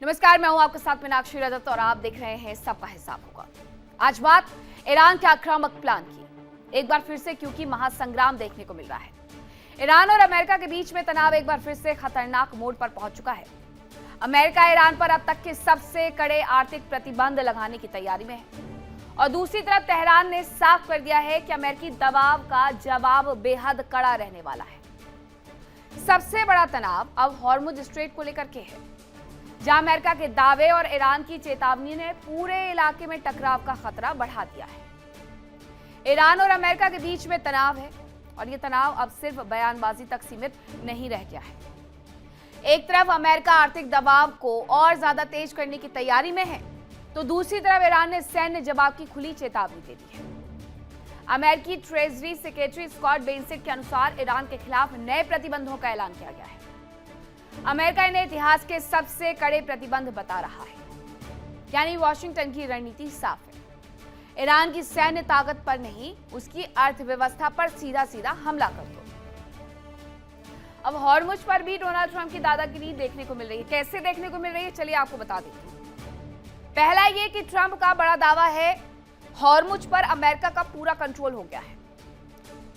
नमस्कार, मैं हूं आपके साथ मीनाक्षी रजत और आप देख रहे हैं सबका हिसाब होगा। आज बात ईरान के आक्रामक प्लान की एक बार फिर से, क्योंकि महासंग्राम देखने को मिल रहा है। ईरान और अमेरिका के बीच में तनाव एक बार फिर से खतरनाक मोड़ पर पहुंच चुका है। अमेरिका ईरान पर अब तक के सबसे कड़े आर्थिक प्रतिबंध लगाने की तैयारी में है और दूसरी तरफ तेहरान ने साफ कर दिया है कि अमेरिकी दबाव का जवाब बेहद कड़ा रहने वाला है। सबसे बड़ा तनाव अब हॉर्मुज स्ट्रेट को लेकर के है, जहां अमेरिका के दावे और ईरान की चेतावनी ने पूरे इलाके में टकराव का खतरा बढ़ा दिया है। ईरान और अमेरिका के बीच में तनाव है और यह तनाव अब सिर्फ बयानबाजी तक सीमित नहीं रह गया है। एक तरफ अमेरिका आर्थिक दबाव को और ज्यादा तेज करने की तैयारी में है, तो दूसरी तरफ ईरान ने सैन्य जवाब की खुली चेतावनी दे दी है। अमेरिकी ट्रेजरी सेक्रेटरी स्कॉट बेंसेट के अनुसार ईरान के खिलाफ नए प्रतिबंधों का ऐलान किया गया है। अमेरिका इन्हें इतिहास के सबसे कड़े प्रतिबंध बता रहा है, यानी वॉशिंगटन की रणनीति साफ है। ईरान की सैन्य ताकत पर नहीं, उसकी अर्थव्यवस्था पर सीधा सीधा हमला कर दो। अब हॉर्मुज पर भी डोनाल्ड ट्रंप की दादागिरी देखने को मिल रही है। कैसे देखने को मिल रही है, चलिए आपको बता देती हूं। पहला ये कि ट्रंप का बड़ा दावा है हॉर्मुज पर अमेरिका का पूरा कंट्रोल हो गया है।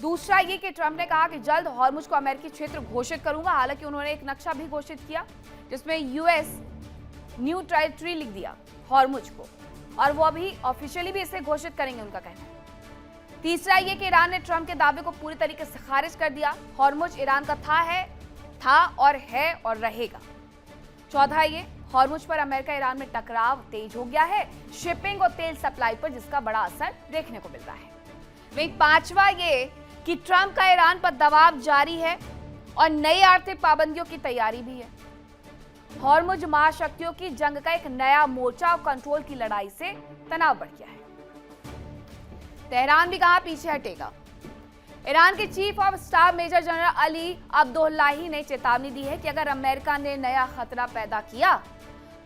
दूसरा ये कि ट्रंप ने कहा कि जल्द हॉर्मुज को अमेरिकी क्षेत्र घोषित करूंगा। हालांकि उन्होंने एक नक्शा भी घोषित किया जिसमें यूएस न्यू टेरिटरी लिख दिया हॉर्मुज को, और वो अभी ऑफिशियली भी इसे घोषित करेंगे, उनका कहना है। तीसरा ये कि ईरान ने ट्रंप के दावे को पूरी तरीके से खारिज कर दिया। हॉर्मुज ईरान का था और है और रहेगा। चौथा ये, हॉर्मुज पर अमेरिका ईरान में टकराव तेज हो गया है शिपिंग और तेल सप्लाई पर, जिसका बड़ा असर देखने को मिल रहा है। वहीं पांचवा ये कि ट्रंप का ईरान पर दबाव जारी है और नई आर्थिक पाबंदियों की तैयारी भी है। हॉर्मुज महाशक्तियों की जंग का एक नया मोर्चा और कंट्रोल की लड़ाई से तनाव बढ़ गया है। तेहरान भी कहां पीछे हटेगा। ईरान के chief of staff major general Ali Abdollahi ने चेतावनी दी है कि अगर अमेरिका ने नया खतरा पैदा किया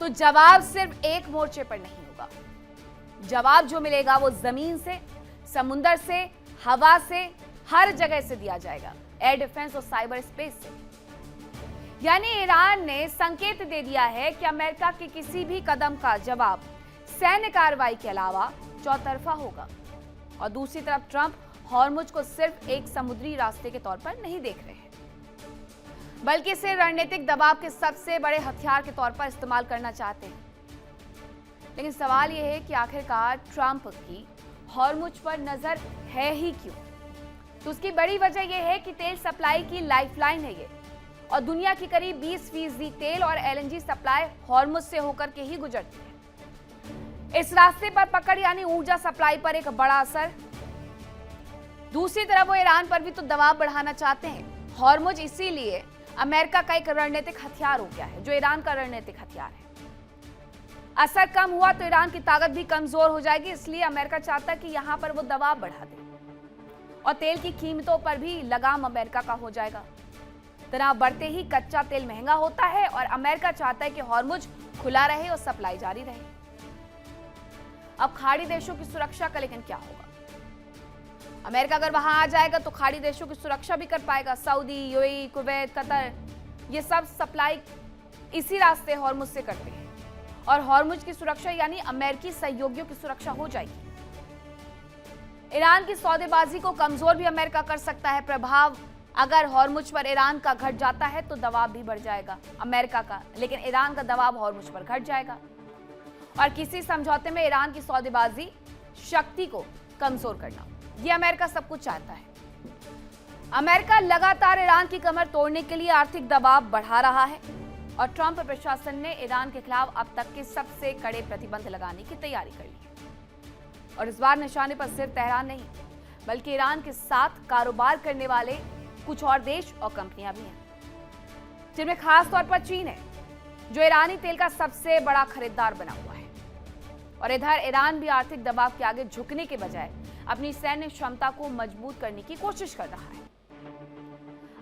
तो जवाब सिर्फ एक मोर्चे पर नहीं होगा। जवाब जो मिलेगा वो जमीन से, समुद्र से, हवा से, हर जगह से दिया जाएगा, एयर डिफेंस और साइबर स्पेस से। यानी ईरान ने संकेत दे दिया है कि अमेरिका के किसी भी कदम का जवाब सैन्य कार्रवाई के अलावा चौतरफा होगा। और दूसरी तरफ ट्रंप हॉर्मुज को सिर्फ एक समुद्री रास्ते के तौर पर नहीं देख रहे हैं, बल्कि इसे रणनीतिक दबाव के सबसे बड़े हथियार के तौर पर इस्तेमाल करना चाहते हैं। लेकिन सवाल यह है कि आखिरकार ट्रंप की हॉर्मुज पर नजर है ही क्यों? तो उसकी बड़ी वजह यह है कि तेल सप्लाई की लाइफलाइन है ये, और दुनिया की करीब 20% तेल और एलएनजी सप्लाई हॉर्मुज से होकर के ही गुजरती है। इस रास्ते पर पकड़ यानी ऊर्जा सप्लाई पर एक बड़ा असर। दूसरी तरफ वो ईरान पर भी तो दबाव बढ़ाना चाहते हैं। हॉर्मुज इसीलिए अमेरिका का एक रणनीतिक हथियार हो गया है, जो ईरान का रणनीतिक हथियार है। असर कम हुआ तो ईरान की ताकत भी कमजोर हो जाएगी, इसलिए अमेरिका चाहता है कि यहां पर वो दबाव बढ़ा दे और तेल की कीमतों पर भी लगाम अमेरिका का हो जाएगा। तनाव बढ़ते ही कच्चा तेल महंगा होता है और अमेरिका चाहता है कि हॉर्मुज खुला रहे और सप्लाई जारी रहे। अब खाड़ी देशों की सुरक्षा का लेकिन क्या होगा? अमेरिका अगर वहां आ जाएगा तो खाड़ी देशों की सुरक्षा भी कर पाएगा। सऊदी, यूएई, कुवैत, कतर, ये सब सप्लाई इसी रास्ते हॉर्मुज से करते हैं, और हॉर्मुज की सुरक्षा यानी अमेरिकी सहयोगियों की सुरक्षा हो जाएगी। ईरान की सौदेबाजी को कमजोर भी अमेरिका कर सकता है। प्रभाव अगर हॉर्मुज पर ईरान का घट जाता है तो दबाव भी बढ़ जाएगा अमेरिका का, लेकिन ईरान का दबाव हॉर्मुज पर घट जाएगा और किसी समझौते में ईरान की सौदेबाजी शक्ति को कमजोर करना, ये अमेरिका सब कुछ चाहता है। अमेरिका लगातार ईरान की कमर तोड़ने के लिए आर्थिक दबाव बढ़ा रहा है और ट्रंप प्रशासन ने ईरान के खिलाफ अब तक के सबसे कड़े प्रतिबंध लगाने की तैयारी कर ली है। और इस बार निशाने पर सिर्फ तेहरान नहीं, बल्कि ईरान के साथ कारोबार करने वाले कुछ और देश और कंपनियां भी हैं, जिनमें खास तौर पर चीन है, जो ईरानी तेल का सबसे बड़ा खरीदार बना हुआ है। और इधर ईरान भी आर्थिक दबाव के आगे झुकने के बजाय अपनी सैन्य क्षमता को मजबूत करने की कोशिश कर रहा है।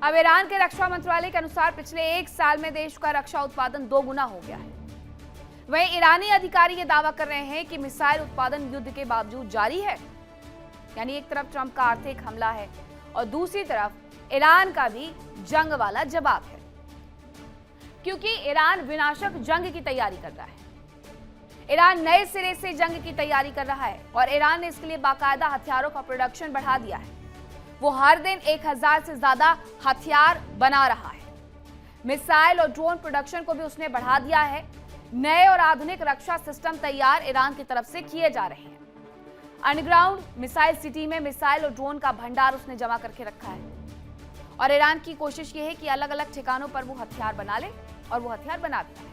अब ईरान के रक्षा मंत्रालय के अनुसार पिछले 1 साल में देश का रक्षा उत्पादन 2 गुना हो गया है। वहीं ईरानी अधिकारी ये दावा कर रहे हैं कि मिसाइल उत्पादन युद्ध के बावजूद जारी है। यानी एक तरफ ट्रंप का आर्थिक हमला है और दूसरी तरफ ईरान का भी जंग वाला जवाब है। क्योंकि ईरान विनाशक जंग की तैयारी कर रहा है। ईरान नए सिरे से जंग की तैयारी कर रहा है और ईरान ने इसके लिए बाकायदा हथियारों का प्रोडक्शन बढ़ा दिया है। वो हर दिन 1000 से ज्यादा हथियार बना रहा है। मिसाइल और ड्रोन प्रोडक्शन को भी उसने बढ़ा दिया है। नए और आधुनिक रक्षा सिस्टम तैयार ईरान की तरफ से किए जा रहे हैं। अंडरग्राउंड मिसाइल सिटी में मिसाइल और ड्रोन का भंडार उसने जमा करके रखा है और ईरान की कोशिश ये है कि अलग अलग ठिकानों पर वो हथियार बना ले और वो हथियार बना दिया है।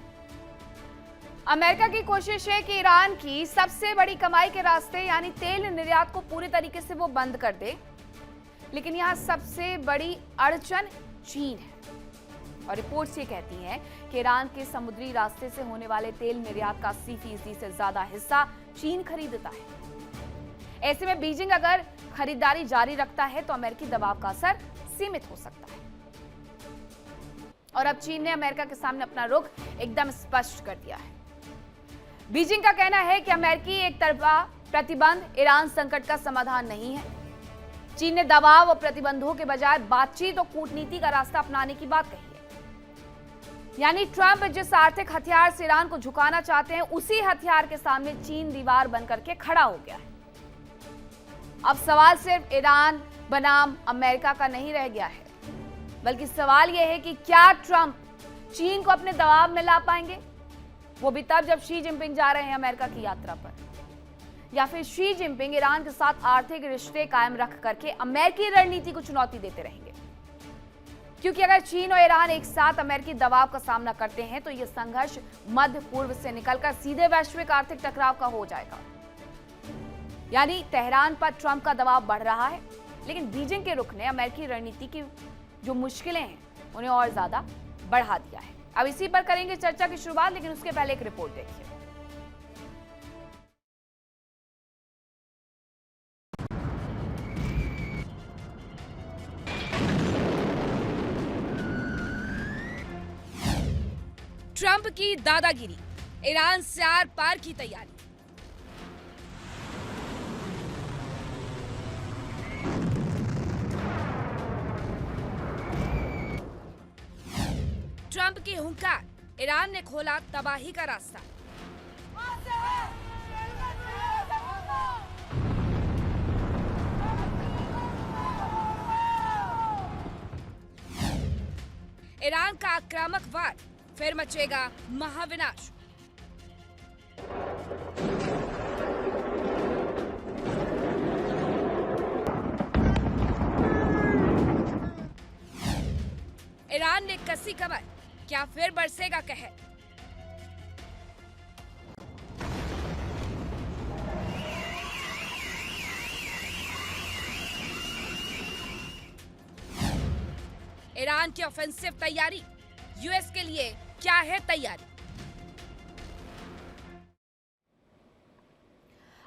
अमेरिका की कोशिश है कि ईरान की सबसे बड़ी कमाई के रास्ते यानी तेल निर्यात को पूरी तरीके से वो बंद कर दे, लेकिन यहां सबसे बड़ी अड़चन चीन है और रिपोर्ट्स ये कहती हैं कि ईरान के समुद्री रास्ते से होने वाले तेल निर्यात का 80% से ज्यादा हिस्सा चीन खरीदता है। ऐसे में बीजिंग अगर खरीदारी जारी रखता है तो अमेरिकी दबाव का असर सीमित हो सकता है। और अब चीन ने अमेरिका के सामने अपना रुख एकदम स्पष्ट कर दिया है। बीजिंग का कहना है कि अमेरिकी एक तरफा प्रतिबंध ईरान संकट का समाधान नहीं है। चीन ने दबाव और प्रतिबंधों के बजाय बातचीत और कूटनीति का रास्ता अपनाने की बात कही है। यानी ट्रंप जिस आर्थिक हथियार से ईरान को झुकाना चाहते हैं, उसी हथियार के सामने चीन दीवार बनकर के खड़ा हो गया है। अब सवाल सिर्फ ईरान बनाम अमेरिका का नहीं रह गया है, बल्कि सवाल यह है कि क्या ट्रंप चीन को अपने दबाव में ला पाएंगे, वो भी तब जब शी जिनपिंग जा रहे हैं अमेरिका की यात्रा पर, या फिर शी जिनपिंग ईरान के साथ आर्थिक रिश्ते कायम रख करके अमेरिकी रणनीति को चुनौती देते रहेंगे। क्योंकि अगर चीन और ईरान एक साथ अमेरिकी दबाव का सामना करते हैं तो यह संघर्ष मध्य पूर्व से निकलकर सीधे वैश्विक आर्थिक टकराव का हो जाएगा। यानी तेहरान पर ट्रंप का दबाव बढ़ रहा है, लेकिन बीजिंग के रुख ने अमेरिकी रणनीति की जो मुश्किलें हैं उन्हें और ज्यादा बढ़ा दिया है। अब इसी पर करेंगे चर्चा की शुरुआत, लेकिन उसके पहले एक रिपोर्ट देखिए। ट्रंप की दादागिरी, ईरान से आर पार की तैयारी। ट्रंप की हुंकार, ईरान ने खोला तबाही का रास्ता। ईरान का आक्रामक वार, फिर मचेगा महाविनाश। ईरान ने कसी कमर, क्या फिर बरसेगा कहर। ईरान की ऑफेंसिव तैयारी, यूएस के लिए क्या है तैयारी।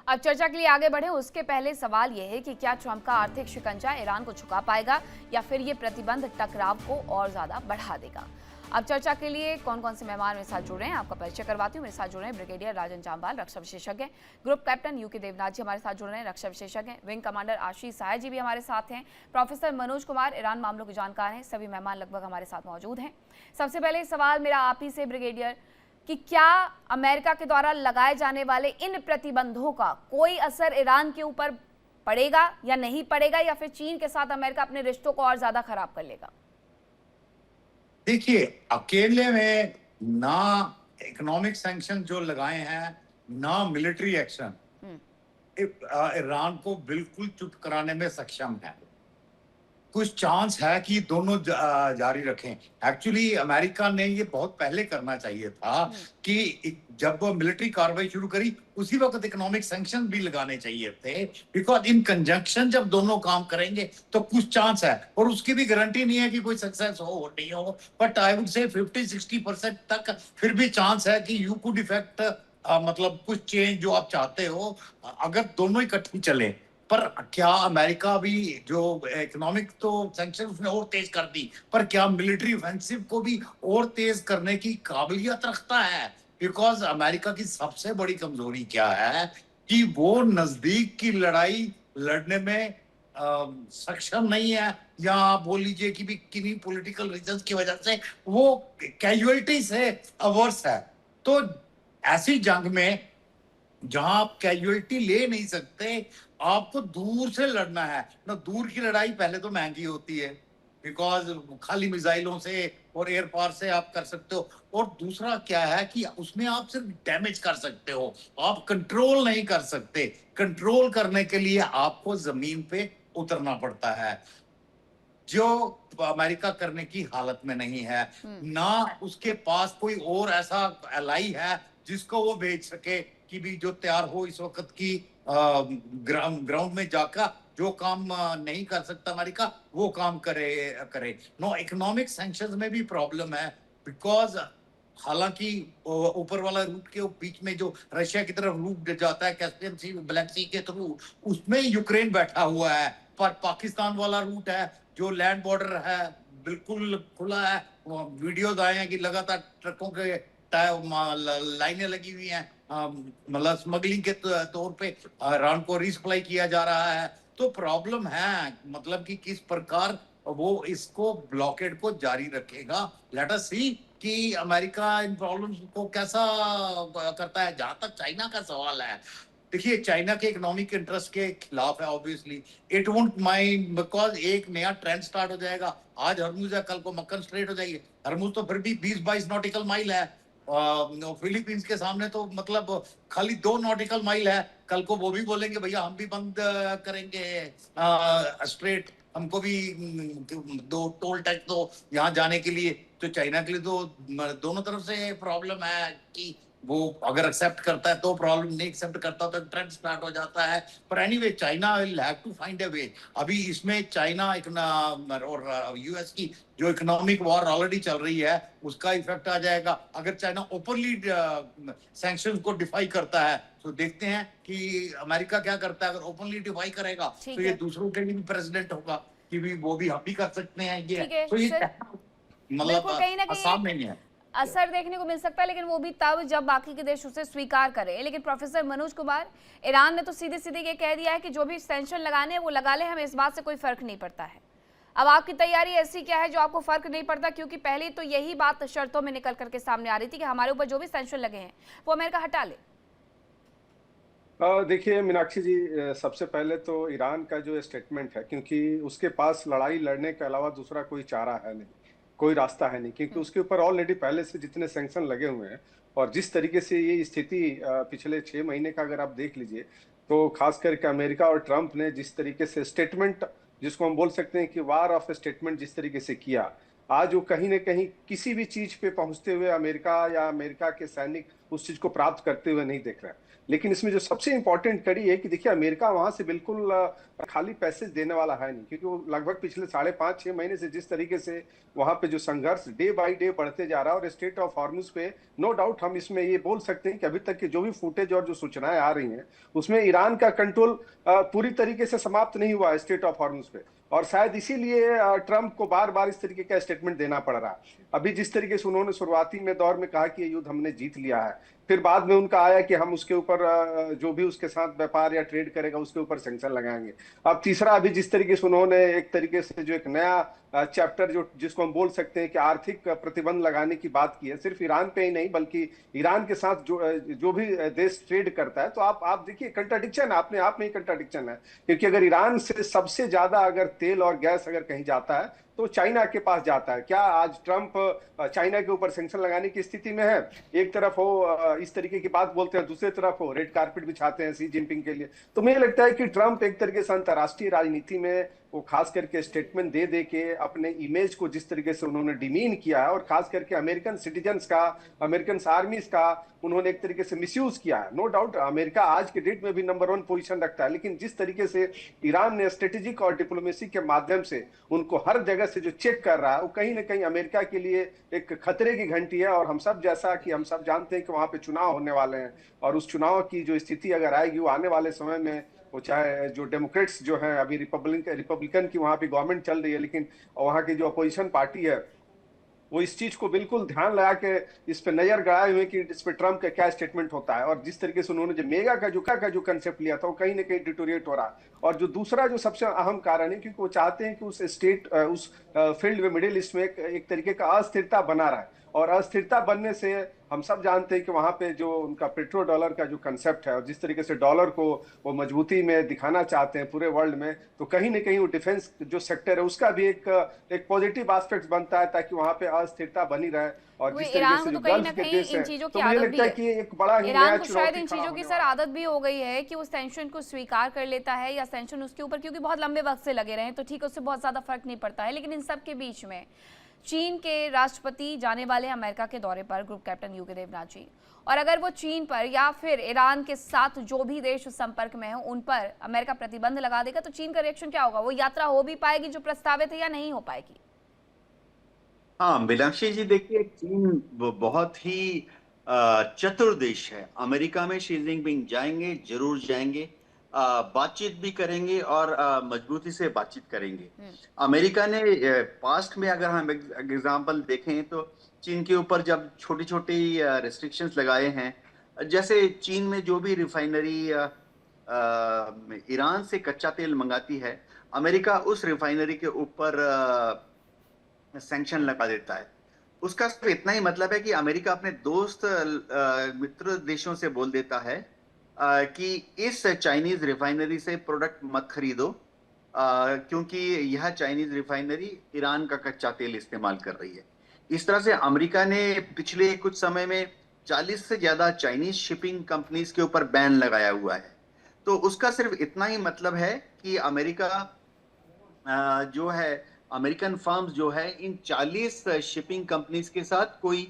अब चर्चा के लिए आगे बढ़े उसके पहले सवाल यह है कि क्या ट्रंप का आर्थिक शिकंजा ईरान को झुका पाएगा या फिर ये प्रतिबंध टकराव को और ज्यादा बढ़ा देगा। अब चर्चा के लिए कौन कौन से मेहमान मेरे साथ जुड़ रहे हैं आपका परिचय करवाती हूँ। मेरे साथ जुड़ रहे हैं ब्रिगेडियर राजन जामवाल, रक्षा विशेषज्ञ, ग्रुप कैप्टन यूके देवनाथ जी हमारे साथ जुड़ रहे हैं, रक्षा विशेषज्ञ, विंग कमांडर आशीष सहाय जी भी हमारे साथ हैं, प्रोफेसर मनोज कुमार ईरान मामलों के जानकार हैं। सभी मेहमान लगभग हमारे साथ मौजूद हैं। सबसे पहले सवाल मेरा आप ही से ब्रिगेडियर कि क्या अमेरिका के द्वारा लगाए जाने वाले इन प्रतिबंधों का कोई असर ईरान के ऊपर पड़ेगा या नहीं पड़ेगा, या फिर चीन के साथ अमेरिका अपने रिश्तों को और ज्यादा खराब कर लेगा? देखिए, अकेले में ना इकोनॉमिक सैंक्शन जो लगाए हैं, ना मिलिट्री एक्शन ईरान को बिल्कुल चुप कराने में सक्षम है। कुछ चांस है कि दोनों जारी रखें। एक्चुअली अमेरिका ने ये बहुत पहले करना चाहिए था कि जब वो मिलिट्री कार्रवाई शुरू करी उसी वक्त इकोनॉमिक सैंक्शन भी लगाने चाहिए थे, बिकॉज इन कंजंक्शन जब दोनों काम करेंगे तो कुछ चांस है, और उसकी भी गारंटी नहीं है कि कोई सक्सेस हो नहीं हो, बट आई वुड से 50-60% तक फिर भी चांस है कि यू कुड इफेक्ट मतलब कुछ चेंज जो आप चाहते हो अगर दोनों इकट्ठे चले। पर क्या अमेरिका भी जो इकोनॉमिक तो सैंक्शन उसने और तेज कर दी, पर क्या मिलिट्री ऑफेंसिव को भी और तेज करने की काबिलियत रखता है? बिकॉज अमेरिका की सबसे बड़ी कमजोरी क्या है कि वो नजदीक की लड़ाई लड़ने में सक्षम नहीं है, या आप बोल लीजिए कि भी किन्हीं पॉलिटिकल रीजंस की वजह से वो कैजुअलिटी से अवर्स है। तो ऐसी जंग में जहां आप कैजुअलिटी ले नहीं सकते, आपको दूर से लड़ना है ना। दूर की लड़ाई पहले तो महंगी होती है, बिकॉज खाली मिसाइलों से और एयर पावर से आप कर सकते हो, और दूसरा क्या है कि उसमें आप सिर्फ डैमेज कर सकते हो, आप कंट्रोल नहीं कर सकते। कंट्रोल करने के लिए आपको जमीन पे उतरना पड़ता है, जो अमेरिका करने की हालत में नहीं है। ना उसके पास कोई और ऐसा एलाई है जिसको वो भेज सके कि भी जो तैयार हो इस वक्त की ग्राउंड में जाकर जो काम नहीं कर सकता अमेरिका, वो काम करे। नो, इकोनॉमिक सैंक्शंस में भी प्रॉब्लम है, बिकॉज हालांकि ऊपर वाला रूट के बीच में जो रशिया की तरफ रूट जाता है कैस्पियन सी, ब्लैक सी के थ्रू, उसमें यूक्रेन बैठा हुआ है। पर पाकिस्तान वाला रूट है जो लैंड बॉर्डर है, बिल्कुल खुला है। वीडियोस आए हैं कि लगातार ट्रकों के लाइनें लगी हुई हैं, मतलब स्मगलिंग के तौर पे ईरान को रिसप्लाई किया जा रहा है। तो प्रॉब्लम है, मतलब कि किस प्रकार वो इसको ब्लॉकेड को जारी रखेगा। लेट अस सी कि अमेरिका इन प्रॉब्लम्स को कैसा करता है। जहां तक चाइना का सवाल है, देखिए चाइना के इकोनॉमिक इंटरेस्ट के खिलाफ है obviously. It won't mind, because एक नया ट्रेंड स्टार्ट हो जाएगा। आज हरमुज है, कल को मक्कन स्ट्रेट हो जाएगी। हरमुज तो फिर भी 20-22 नॉटिकल माइल है, फिलीपींस के सामने तो मतलब खाली 2 नॉटिकल माइल है। कल को वो भी बोलेंगे भैया हम भी बंद करेंगे स्ट्रेट, हमको भी 2 टोल टैक्स दो यहाँ जाने के लिए। तो चाइना के लिए तो दोनों तरफ से प्रॉब्लम है कि वो अगर एक्सेप्ट करता है तो प्रॉब्लम, नहीं एक्सेप्ट करता तो ट्रेंड स्टार्ट हो जाता है। पर anyway China will have to find a way. अभी इसमें चाइना और यूएस की जो इकोनॉमिक वॉर ऑलरेडी चल रही है, उसका इफेक्ट आ जाएगा। अगर चाइना ओपनली सैंक्शंस को डिफाई करता है, तो देखते हैं कि अमेरिका क्या करता है। अगर ओपनली डिफाई करेगा तो ये दूसरों के लिए भी प्रेसिडेंट होगा कि भी वो भी हम भी कर सकते हैं ये। तो ये मतलब कहीं ना कहीं आसान नहीं है, असर देखने को मिल सकता है, लेकिन वो भी तब जब बाकी के देश उसे स्वीकार करें। लेकिन प्रोफेसर मनोज कुमार, ईरान ने तो सीधे सीधे ये कह दिया है कि जो भी सैंक्शन लगाने हैं वो लगा ले, हमें इस बात से कोई फर्क नहीं पड़ता है। अब आपकी तैयारी ऐसी क्या है जो आपको फर्क नहीं पड़ता? क्योंकि पहले तो यही बात शर्तों में निकल करके सामने आ रही थी कि हमारे ऊपर जो भी सैंक्शन लगे हैं वो अमेरिका हटा ले। देखिए मीनाक्षी जी, सबसे पहले तो ईरान का जो स्टेटमेंट है, क्योंकि उसके पास लड़ाई लड़ने के अलावा दूसरा कोई चारा है नहीं, कोई रास्ता है नहीं, क्योंकि उसके ऊपर ऑलरेडी पहले से जितने सैंक्शन लगे हुए हैं। और जिस तरीके से ये स्थिति पिछले 6 महीने का अगर आप देख लीजिए, तो खास करके अमेरिका और ट्रंप ने जिस तरीके से स्टेटमेंट, जिसको हम बोल सकते हैं कि वार ऑफ स्टेटमेंट जिस तरीके से किया, आज वो कहीं ना कहीं किसी भी चीज पे पहुंचते हुए अमेरिका या अमेरिका के सैनिक उस चीज को प्राप्त करते हुए नहीं देख रहे हैं। लेकिन इसमें जो सबसे इंपॉर्टेंट कड़ी है कि देखिए अमेरिका वहां से बिल्कुल खाली पैसेज देने वाला है नहीं, क्योंकि वो लगभग पिछले 5.5-6 महीने से जिस तरीके से वहां पे जो संघर्ष डे बाय डे बढ़ते जा रहा है, और स्टेट ऑफ हॉर्मुज पे नो डाउट हम इसमें ये बोल सकते हैं कि अभी तक की जो भी फुटेज और जो सूचनाएं आ रही हैं, उसमें ईरान का कंट्रोल पूरी तरीके से समाप्त नहीं हुआ है स्टेट ऑफ हॉर्मुज पे। और शायद इसीलिए ट्रंप को बार बार इस तरीके का स्टेटमेंट देना पड़ रहा है। अभी जिस तरीके से उन्होंने शुरुआती में दौर में कहा कि ये युद्ध हमने जीत लिया है, फिर बाद में उनका आया कि हम उसके ऊपर जो भी उसके साथ व्यापार या ट्रेड करेगा उसके ऊपर सैंक्शन लगाएंगे। अब तीसरा, अभी जिस तरीके से उन्होंने एक तरीके से जो एक नया चैप्टर जो जिसको हम बोल सकते हैं कि आर्थिक प्रतिबंध लगाने की बात की है, सिर्फ ईरान पे ही नहीं बल्कि ईरान के साथ जो भी देश ट्रेड करता है। तो आप देखिए कंट्राडिक्शन अपने आप में ही कंट्राडिक्शन है, क्योंकि अगर ईरान से सबसे ज्यादा अगर तेल और गैस अगर कहीं जाता है तो चाइना के पास जाता है। क्या आज ट्रंप चाइना के ऊपर सैंक्शन लगाने की स्थिति में है? एक तरफ हो इस तरीके की बात बोलते हैं, दूसरी तरफ हो रेड कारपेट बिछाते हैं शी जिनपिंग के लिए। तो मुझे लगता है कि ट्रंप एक तरीके से अंतर्राष्ट्रीय राजनीति में वो खास करके स्टेटमेंट दे दे के अपने इमेज को जिस तरीके से उन्होंने डिमीन किया है, और खास करके अमेरिकन सिटीजन्स का, अमेरिकन आर्मीज का उन्होंने एक तरीके से मिसयूज किया है। नो डाउट अमेरिका आज के डेट में भी नंबर 1 पोजीशन रखता है, लेकिन जिस तरीके से ईरान ने स्ट्रेटेजिक और डिप्लोमेसी के माध्यम से उनको हर जगह से जो चेक कर रहा है, वो कहीं ना कहीं अमेरिका के लिए एक खतरे की घंटी है। और हम सब जैसा कि हम सब जानते हैं कि वहां पे चुनाव होने वाले हैं, और उस चुनाव की जो स्थिति अगर आएगी वो आने वाले समय में, वो चाहे जो डेमोक्रेट्स जो हैं, अभी रिपब्लिकन की वहां पे गवर्नमेंट चल रही है, लेकिन वहां की जो अपोजिशन पार्टी है वो इस चीज को बिल्कुल ध्यान लगा के इस पे नजर गड़ाए हुए कि इस पे ट्रम्प का क्या स्टेटमेंट होता है, और जिस तरीके से उन्होंने जो मेगा का जो कंसेप्ट लिया था वो कहीं ना कहीं डिटोरिएट हो रहा है। और जो दूसरा जो सबसे अहम कारण है, क्योंकि वो चाहते हैं कि उस फील्ड में, मिडिल ईस्ट में एक तरीके का अस्थिरता बना रहा है, और अस्थिरता बनने से हम सब जानते हैं कि वहां पे जो उनका पेट्रो डॉलर का जो कंसेप्ट है और जिस तरीके से डॉलर को वो मजबूती में दिखाना चाहते हैं पूरे वर्ल्ड में, तो कहीं ना कहीं वो डिफेंस जो सेक्टर है उसका भी एक पॉजिटिव एस्पेक्ट बनता है, ताकि वहां पे अस्थिरता बनी रहे। और जिस तरीके से जो गल्फ के देश है, तो मुझे लगता है कि एक बड़ा ही नया ईरान को शायद इन चुनौती चीजों की सर आदत भी हो गई है कि उस टेंशन को स्वीकार कर लेता है, या टेंशन उसके ऊपर क्योंकि बहुत लंबे वक्त से लगे रहे हैं तो ठीक है, उससे बहुत ज्यादा फर्क नहीं पड़ता है। लेकिन इन सब के बीच में चीन के राष्ट्रपति जाने वाले हैं अमेरिका के दौरे पर, ग्रुप कैप्टन यूके देवनाथ जी, और अगर वो चीन पर या फिर ईरान के साथ जो भी देश संपर्क में हो उन पर अमेरिका प्रतिबंध लगा देगा, तो चीन का रिएक्शन क्या होगा? वो यात्रा हो भी पाएगी जो प्रस्तावित है या नहीं हो पाएगी? हाँ मीनाक्षी जी, देखिए चीन बहुत ही चतुर देश है। अमेरिका में शी जिनपिंग जाएंगे, जरूर जाएंगे, बातचीत भी करेंगे और मजबूती से बातचीत करेंगे। अमेरिका ने पास्ट में अगर हम एग्जांपल देखें तो चीन के ऊपर जब छोटी छोटी रेस्ट्रिक्शंस लगाए हैं, जैसे चीन में जो भी रिफाइनरी ईरान से कच्चा तेल मंगाती है, अमेरिका उस रिफाइनरी के ऊपर सैंक्शन लगा देता है। उसका सिर्फ इतना ही मतलब है कि अमेरिका अपने दोस्त मित्र देशों से बोल देता है कि इस चाइनीज रिफाइनरी से प्रोडक्ट मत खरीदो, क्योंकि यह चाइनीज रिफाइनरी ईरान का कच्चा तेल इस्तेमाल कर रही है। इस तरह से अमेरिका ने पिछले कुछ समय में 40 से ज्यादा चाइनीज शिपिंग कंपनीज के ऊपर बैन लगाया हुआ है। तो उसका सिर्फ इतना ही मतलब है कि अमेरिका जो है, अमेरिकन फर्म्स जो है, इन 40 शिपिंग कंपनीज के साथ कोई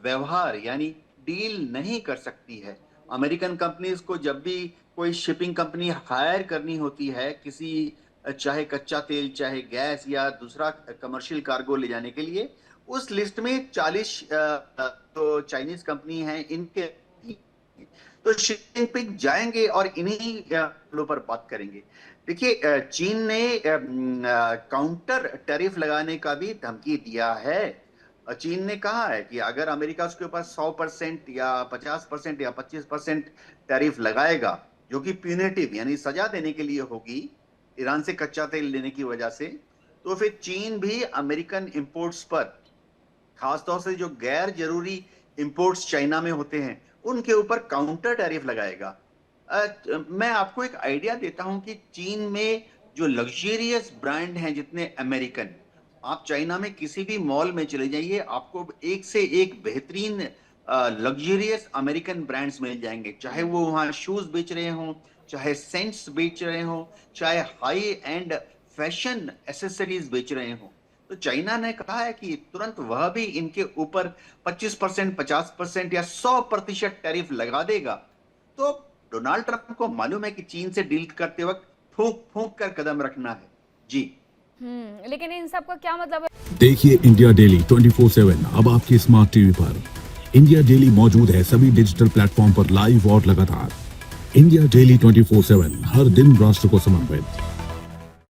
व्यवहार यानी डील नहीं कर सकती है। अमेरिकन कंपनीज को जब भी कोई शिपिंग कंपनी हायर करनी होती है, किसी चाहे कच्चा तेल, चाहे गैस या दूसरा कमर्शियल कार्गो ले जाने के लिए, उस लिस्ट में 40 तो चाइनीज कंपनी हैं, इनके तो शी जिनपिंग जाएंगे और इन्हीं पर बात करेंगे। देखिए चीन ने काउंटर टैरिफ लगाने का भी धमकी दिया है। चीन ने कहा है कि अगर अमेरिका उसके ऊपर 100% या 50% या 25% टैरिफ लगाएगा, जो कि प्यूनेटिव यानी सजा देने के लिए होगी ईरान से कच्चा तेल लेने की वजह से, तो फिर चीन भी अमेरिकन इंपोर्ट्स पर, खासतौर से जो गैर जरूरी इंपोर्ट्स चाइना में होते हैं, उनके ऊपर काउंटर टैरिफ लगाएगा। मैं आपको एक आइडिया देता हूं कि चीन में जो लग्जरियस ब्रांड हैं जितने अमेरिकन, आप चाइना में किसी भी मॉल में चले जाइए, आपको एक से एक बेहतरीन लग्जरियस अमेरिकन ब्रांड्स मिल जाएंगे। चाहे वो वहाँ शूज बेच रहे हों, चाहे सेंट्स बेच रहे हों, चाहे हाई एंड फैशन एसेसरीज बेच रहे हों। तो चाइना ने कहा है कि तुरंत वह भी इनके ऊपर 25%, 50% या 100% टैरिफ लगा देगा। तो डोनाल्ड ट्रंप को मालूम है कि चीन से डील करते वक्त फूंक फूंक कर कदम रखना है। जी लेकिन इन सब का क्या मतलब है? देखिए इंडिया डेली 24/7 अब आपके स्मार्ट टीवी पर। इंडिया डेली मौजूद है सभी डिजिटल प्लेटफॉर्म पर लाइव और लगातार। इंडिया डेली 24/7 हर दिन राष्ट्र को समर्पित।